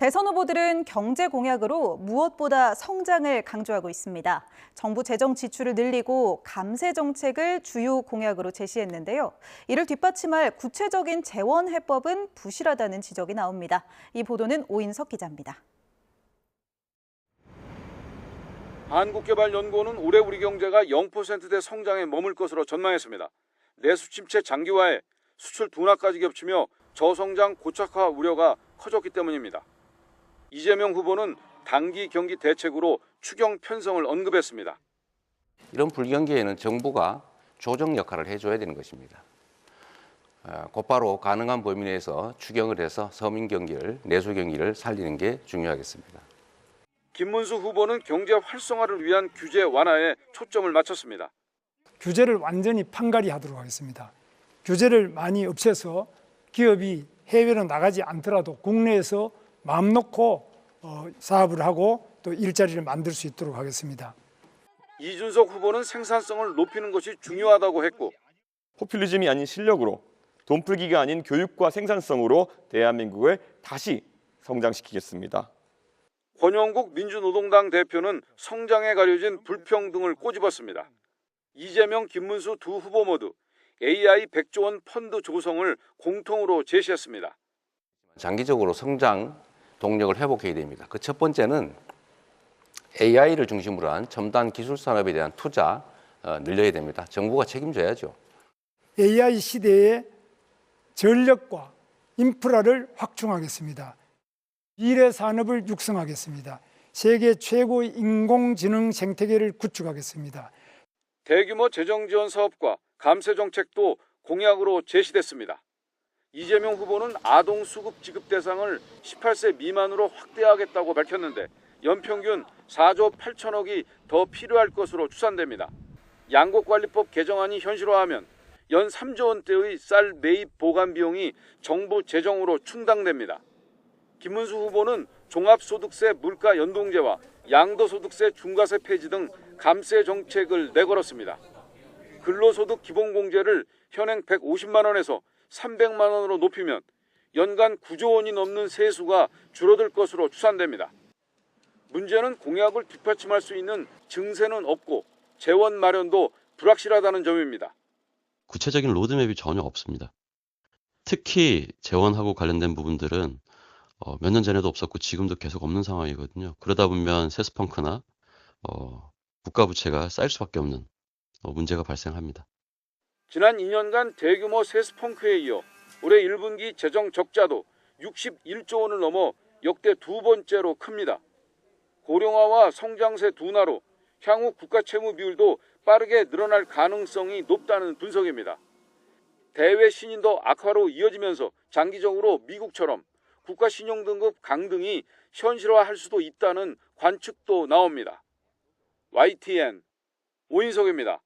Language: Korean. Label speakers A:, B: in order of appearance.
A: 대선 후보들은 경제 공약으로 무엇보다 성장을 강조하고 있습니다. 정부 재정 지출을 늘리고 감세 정책을 주요 공약으로 제시했는데요. 이를 뒷받침할 구체적인 재원 해법은 부실하다는 지적이 나옵니다. 이 보도는 오인석 기자입니다.
B: 한국개발연구원은 올해 우리 경제가 0%대 성장에 머물 것으로 전망했습니다. 내수 침체 장기화에 수출 둔화까지 겹치며 저성장 고착화 우려가 커졌기 때문입니다. 이재명 후보는 단기 경기 대책으로 추경 편성을 언급했습니다.
C: 이런 불경기에는 정부가 조정 역할을 해줘야 되는 것입니다. 곧바로 가능한 범위 내에서 추경을 해서 서민 경기를, 내수 경기를 살리는 게 중요하겠습니다.
B: 김문수 후보는 경제 활성화를 위한 규제 완화에 초점을 맞췄습니다.
D: 규제를 완전히 판갈이 하도록 하겠습니다. 규제를 많이 없애서 기업이 해외로 나가지 않더라도 국내에서 마음 놓고 사업을 하고 또 일자리를 만들 수 있도록 하겠습니다.
B: 이준석 후보는 생산성을 높이는 것이 중요하다고 했고,
E: 포퓰리즘이 아닌 실력으로, 돈풀기가 아닌 교육과 생산성으로 대한민국을 다시 성장시키겠습니다.
B: 권영국 민주노동당 대표는 성장에 가려진 불평등을 꼬집었습니다. 이재명, 김문수 두 후보 모두 AI 100조 원 펀드 조성을 공통으로 제시했습니다.
C: 장기적으로 성장 동력을 회복해야 됩니다. 그 첫 번째는 AI를 중심으로 한 첨단 기술 산업에 대한 투자 늘려야 됩니다. 정부가 책임져야죠.
D: AI 시대의 전력과 인프라를 확충하겠습니다. 미래 산업을 육성하겠습니다. 세계 최고의 인공지능 생태계를 구축하겠습니다.
B: 대규모 재정 지원 사업과 감세 정책도 공약으로 제시됐습니다. 이재명 후보는 아동 수급 지급 대상을 18세 미만으로 확대하겠다고 밝혔는데 연평균 4조 8천억이 더 필요할 것으로 추산됩니다. 양곡관리법 개정안이 현실화하면 연 3조 원대의 쌀 매입 보관 비용이 정부 재정으로 충당됩니다. 김문수 후보는 종합소득세 물가 연동제와 양도소득세 중과세 폐지 등 감세 정책을 내걸었습니다. 근로소득 기본공제를 현행 150만 원에서 300만 원으로 높이면 연간 9조 원이 넘는 세수가 줄어들 것으로 추산됩니다. 문제는 공약을 뒷받침할 수 있는 증세는 없고 재원 마련도 불확실하다는 점입니다.
F: 구체적인 로드맵이 전혀 없습니다. 특히 재원하고 관련된 부분들은 몇 년 전에도 없었고 지금도 계속 없는 상황이거든요. 그러다 보면 세스펑크나 국가 부채가 쌓일 수밖에 없는 문제가 발생합니다.
B: 지난 2년간 대규모 세스펑크에 이어 올해 1분기 재정 적자도 61조 원을 넘어 역대 두 번째로 큽니다. 고령화와 성장세 둔화로 향후 국가 채무 비율도 빠르게 늘어날 가능성이 높다는 분석입니다. 대외 신인도 악화로 이어지면서 장기적으로 미국처럼 국가 신용 등급 강등이 현실화할 수도 있다는 관측도 나옵니다. YTN 오인석입니다.